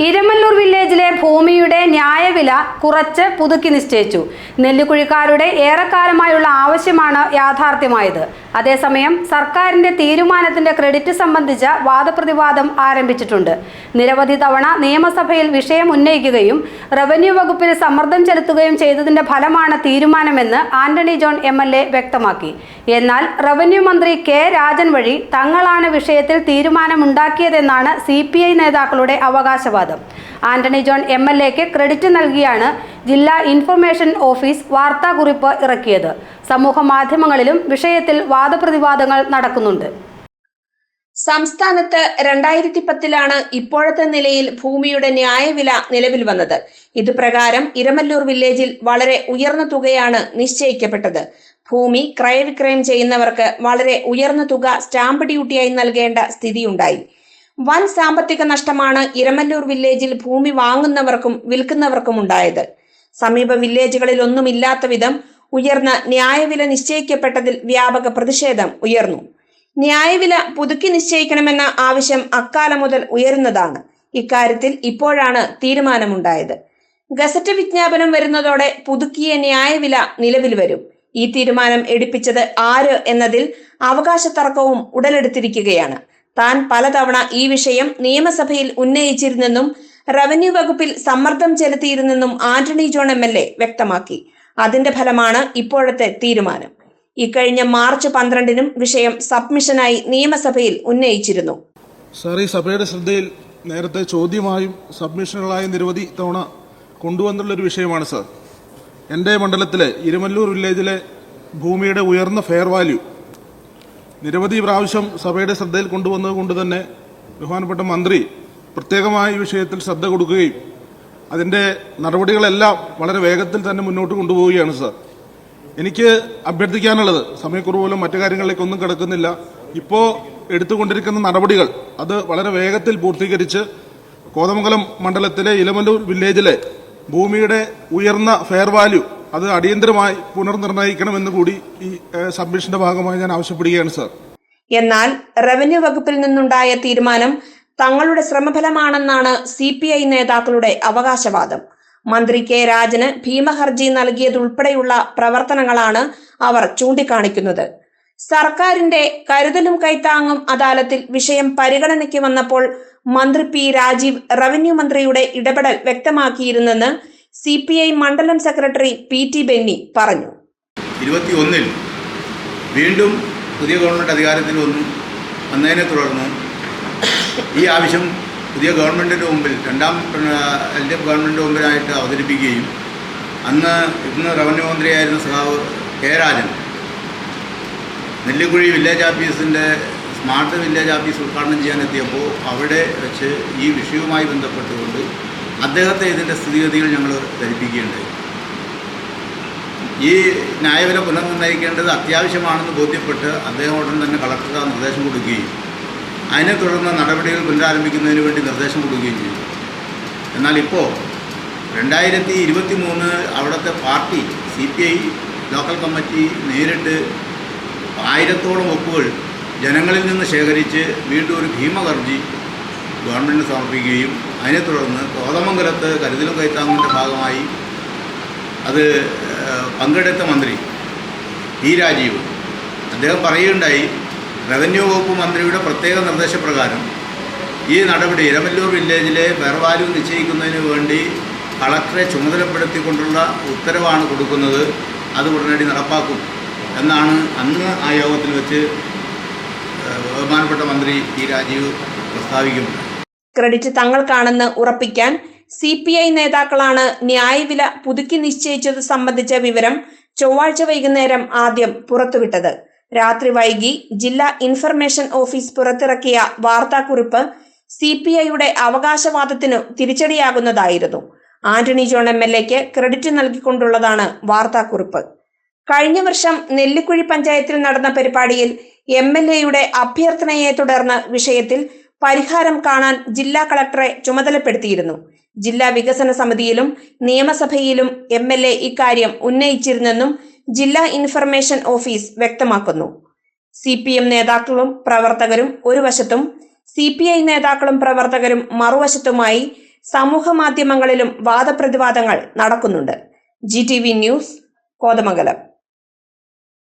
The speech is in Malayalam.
ഇരമല്ലൂർ വില്ലേജിലെ ഭൂമിയുടെ ന്യായവില കുറച്ച് പുതുക്കി നിശ്ചയിച്ചു. നെല്ലിക്കുഴിക്കാരുടെ ഏറെക്കാലമായുള്ള ആവശ്യമാണ് യാഥാർത്ഥ്യമായത്. അതേസമയം സർക്കാരിന്റെ തീരുമാനത്തിന്റെ ക്രെഡിറ്റ് സംബന്ധിച്ച വാദപ്രതിവാദം ആരംഭിച്ചിട്ടുണ്ട്. നിരവധി തവണ നിയമസഭയിൽ വിഷയം ഉന്നയിക്കുകയും റവന്യൂ വകുപ്പിൽ സമ്മർദ്ദം ചെലുത്തുകയും ചെയ്തതിന്റെ ഫലമാണ് തീരുമാനമെന്ന് ആന്റണി ജോൺ MLA വ്യക്തമാക്കി. എന്നാൽ റവന്യൂ മന്ത്രി കെ രാജൻ വഴി തങ്ങളാണ് വിഷയത്തിൽ തീരുമാനമുണ്ടാക്കിയതെന്നാണ് CPI നേതാക്കളുടെ അവകാശവാദം. ആന്റണി ജോൺ MLAക്ക് ക്രെഡിറ്റ് നൽകിയാണ് ജില്ലാ ഇൻഫർമേഷൻ ഓഫീസ് വാർത്താക്കുറിപ്പ് ഇറക്കിയത്. സമൂഹ മാധ്യമങ്ങളിലും വിഷയത്തിൽ വാദപ്രതിവാദങ്ങൾ നടക്കുന്നുണ്ട്. സംസ്ഥാനത്ത് 2010 ഇപ്പോഴത്തെ നിലയിൽ ഭൂമിയുടെ ന്യായവില നിലവിൽ വന്നത്. ഇത് പ്രകാരം ഇരമല്ലൂർ വില്ലേജിൽ വളരെ ഉയർന്ന തുകയാണ് നിശ്ചയിക്കപ്പെട്ടത്. ഭൂമി ക്രയവിക്രയം ചെയ്യുന്നവർക്ക് വളരെ ഉയർന്ന തുക സ്റ്റാമ്പ് ഡ്യൂട്ടിയായി നൽകേണ്ട സ്ഥിതിയുണ്ടായി. വൻ സാമ്പത്തിക നഷ്ടമാണ് ഇരമല്ലൂർ വില്ലേജിൽ ഭൂമി വാങ്ങുന്നവർക്കും വിൽക്കുന്നവർക്കും ഉണ്ടായത്. സമീപ വില്ലേജുകളിൽ ഒന്നുമില്ലാത്ത വിധം ഉയർന്ന ന്യായവില നിശ്ചയിക്കപ്പെട്ടതിൽ വ്യാപക പ്രതിഷേധം ഉയർന്നു. ന്യായവില പുതുക്കി നിശ്ചയിക്കണമെന്ന ആവശ്യം അക്കാലം മുതൽ ഉയരുന്നതാണ്. ഇക്കാര്യത്തിൽ ഇപ്പോഴാണ് തീരുമാനമുണ്ടായത്. ഗസറ്റ് വിജ്ഞാപനം വരുന്നതോടെ പുതുക്കിയ ന്യായവില നിലവിൽ വരും. ഈ തീരുമാനം എടുപ്പിച്ചത് ആര് എന്നതിൽ അവകാശ തർക്കവും ഉടലെടുത്തിരിക്കുകയാണ്. താൻ പലതവണ ഈ വിഷയം നിയമസഭയിൽ ഉന്നയിച്ചിരുന്നെന്നും റവന്യൂ വകുപ്പിൽ സമ്മർദ്ദം ചെലുത്തിയിരുന്നെന്നും ആന്റണി ജോൺ MLA വ്യക്തമാക്കി. അതിന്റെ ഫലമാണ് ഇപ്പോഴത്തെ തീരുമാനം. ഇക്കഴിഞ്ഞ മാർച്ച് 12 വിഷയം സബ്മിഷനായി നിയമസഭയിൽ ഉന്നയിച്ചിരുന്നു. സാർ, ഈ സഭയുടെ ശ്രദ്ധയിൽ നേരത്തെ ചോദ്യമായും സബ്മിഷനുകളായും നിരവധി തവണ കൊണ്ടുവന്നുള്ളൊരു വിഷയമാണ് സാർ. എൻ്റെ മണ്ഡലത്തിലെ ഇരമല്ലൂർ വില്ലേജിലെ ഭൂമിയുടെ ഉയർന്ന ഫെയർ വാല്യൂ നിരവധി പ്രാവശ്യം സഭയുടെ ശ്രദ്ധയിൽ കൊണ്ടുവന്നത് കൊണ്ട് തന്നെ ബഹുമാനപ്പെട്ട മന്ത്രി പ്രത്യേകമായി ഈ വിഷയത്തിൽ ശ്രദ്ധ കൊടുക്കുകയും അതിൻ്റെ നടപടികളെല്ലാം വളരെ വേഗത്തിൽ തന്നെ മുന്നോട്ട് കൊണ്ടുപോവുകയാണ് സാർ. എനിക്ക് അഭ്യർത്ഥിക്കാനുള്ളത്, സമയക്കുറവ് പോലും മറ്റു കാര്യങ്ങളിലേക്കൊന്നും കിടക്കുന്നില്ല, ഇപ്പോൾ എടുത്തുകൊണ്ടിരിക്കുന്ന നടപടികൾ അത് വളരെ വേഗത്തിൽ പൂർത്തീകരിച്ച് കോതമംഗലം മണ്ഡലത്തിലെ ഇലമല്ലൂർ വില്ലേജിലെ ഭൂമിയുടെ ഉയർന്ന ഫെയർ വാല്യൂ അത് അടിയന്തരമായി പുനർനിർണ്ണയിക്കണമെന്ന് കൂടി ഈ സബ്മിഷന്റെ ഭാഗമായി ഞാൻ ആവശ്യപ്പെടുകയാണ് സാർ. എന്നാൽ റവന്യൂ വകുപ്പിൽ നിന്നുണ്ടായ തീരുമാനം തങ്ങളുടെ ശ്രമഫലമാണെന്നാണ് CPI നേതാക്കളുടെ അവകാശവാദം. മന്ത്രി കെ രാജന് ഭീമഹർജി നൽകിയതുൾപ്പെടെയുള്ള പ്രവർത്തനങ്ങളാണ് അവർ ചൂണ്ടിക്കാണിക്കുന്നത്. സർക്കാരിന്റെ കരുതലും കൈത്താങ്ങും അദാലത്തിൽ വിഷയം പരിഗണനയ്ക്ക് വന്നപ്പോൾ മന്ത്രി P രാജീവ് റവന്യൂ മന്ത്രിയുടെ ഇടപെടൽ വ്യക്തമാക്കിയിരുന്നെന്ന് CPI മണ്ഡലം സെക്രട്ടറി PT ബെന്നി പറഞ്ഞു. 21 വീണ്ടും പുതിയ ഗവൺമെന്റ് അധികാരത്തിൽ വന്നതിനെ തുടർന്ന് ഈ ആവശ്യം പുതിയ ഗവൺമെന്റിന്റെ മുമ്പിൽ രണ്ടാം LDF ഗവൺമെന്റിന്റെ മുമ്പിലായിട്ട് അവതരിപ്പിക്കുകയും ഇന്ന് റവന്യൂ മന്ത്രിയായിരുന്ന സഖാവ് കെ രാജൻ നെല്ലിക്കുഴി വില്ലേജ് ഓഫീസിൻ്റെ സ്മാർട്ട് വില്ലേജ് ഓഫീസ് ഉദ്ഘാടനം ചെയ്യാനെത്തിയപ്പോൾ അവിടെ വെച്ച് ഈ വിഷയവുമായി ബന്ധപ്പെട്ടുകൊണ്ട് അദ്ദേഹത്തെ ഇതിൻ്റെ സ്ഥിതിഗതികൾ ഞങ്ങൾ ധരിപ്പിക്കുകയുണ്ടായി. ഈ ന്യായവില പുനർനിർണ്ണയിക്കേണ്ടത് അത്യാവശ്യമാണെന്ന് ബോധ്യപ്പെട്ട് അദ്ദേഹം ഉടൻ തന്നെ കളക്ടർ നിർദ്ദേശം കൊടുക്കുകയും അതിനെ തുടർന്ന് നടപടികൾ പുനരാരംഭിക്കുന്നതിന് വേണ്ടി നിർദ്ദേശം കൊടുക്കുകയും ചെയ്തു. എന്നാൽ ഇപ്പോൾ 2023 അവിടുത്തെ പാർട്ടി CPI ലോക്കൽ കമ്മിറ്റി നേരിട്ട് 1000ഓളം ഒപ്പുകൾ ജനങ്ങളിൽ നിന്ന് ശേഖരിച്ച് വീണ്ടും ഒരു ഭീമഹർജി ഗവൺമെൻറ്റിന് സമർപ്പിക്കുകയും അതിനെ തുടർന്ന് കോതമംഗലത്ത് കരുതലും കൈത്താങ്ങിൻ്റെ ഭാഗമായി അത് പങ്കെടുത്ത മന്ത്രി P രാജീവ് അദ്ദേഹം പറയുകയുണ്ടായി, റവന്യൂ വകുപ്പ് മന്ത്രിയുടെ പ്രത്യേക നിർദ്ദേശപ്രകാരം ഈ നടപടി ഇരമല്ലൂർ വില്ലേജിലെ ഫെയർ വാല്യൂ നിശ്ചയിക്കുന്നതിന് വേണ്ടി കളക്ടറെ ചുമതലപ്പെടുത്തിക്കൊണ്ടുള്ള ഉത്തരവാണ് കൊടുക്കുന്നത്, അത് ഉടനടി നടപ്പാക്കും എന്നാണ് അന്ന് ആ യോഗത്തിൽ വെച്ച് ബഹുമാനപ്പെട്ട മന്ത്രി P രാജീവ് പ്രസ്താവിക്കുന്നത്. ക്രെഡിറ്റ് തങ്ങൾക്കാണെന്ന് ഉറപ്പിക്കാൻ CPI നേതാക്കളാണ് ന്യായവില പുതുക്കി നിശ്ചയിച്ചത് സംബന്ധിച്ച വിവരം ചൊവ്വാഴ്ച വൈകുന്നേരം ആദ്യം പുറത്തുവിട്ടത്. രാത്രി വൈകി ജില്ലാ ഇൻഫർമേഷൻ ഓഫീസ് പുറത്തിറക്കിയ വാർത്താക്കുറിപ്പ് CPIയുടെ അവകാശവാദത്തിനു തിരിച്ചടിയാകുന്നതായിരുന്നു. ആന്റണി ജോൺ MLAക്ക് ക്രെഡിറ്റ് നൽകിക്കൊണ്ടുള്ളതാണ് വാർത്താക്കുറിപ്പ്. കഴിഞ്ഞ വർഷം നെല്ലിക്കുഴി പഞ്ചായത്തിൽ നടന്ന പരിപാടിയിൽ MLAയുടെ അഭ്യർത്ഥനയെ തുടർന്ന് വിഷയത്തിൽ പരിഹാരം കാണാൻ ജില്ലാ കളക്ടറെ ചുമതലപ്പെടുത്തിയിരുന്നു. ജില്ലാ വികസന സമിതിയിലും നിയമസഭയിലും MLA ഇക്കാര്യം ഉന്നയിച്ചിരുന്നെന്നും ജില്ലാ ഇൻഫർമേഷൻ ഓഫീസ് വ്യക്തമാക്കുന്നു. CPM നേതാക്കളും പ്രവർത്തകരും ഒരു വശത്തും CPI നേതാക്കളും പ്രവർത്തകരും മറുവശത്തുമായി സമൂഹ മാധ്യമങ്ങളിലും വാദപ്രതിവാദങ്ങൾ നടക്കുന്നുണ്ട്. GTV news, Kothamangalam.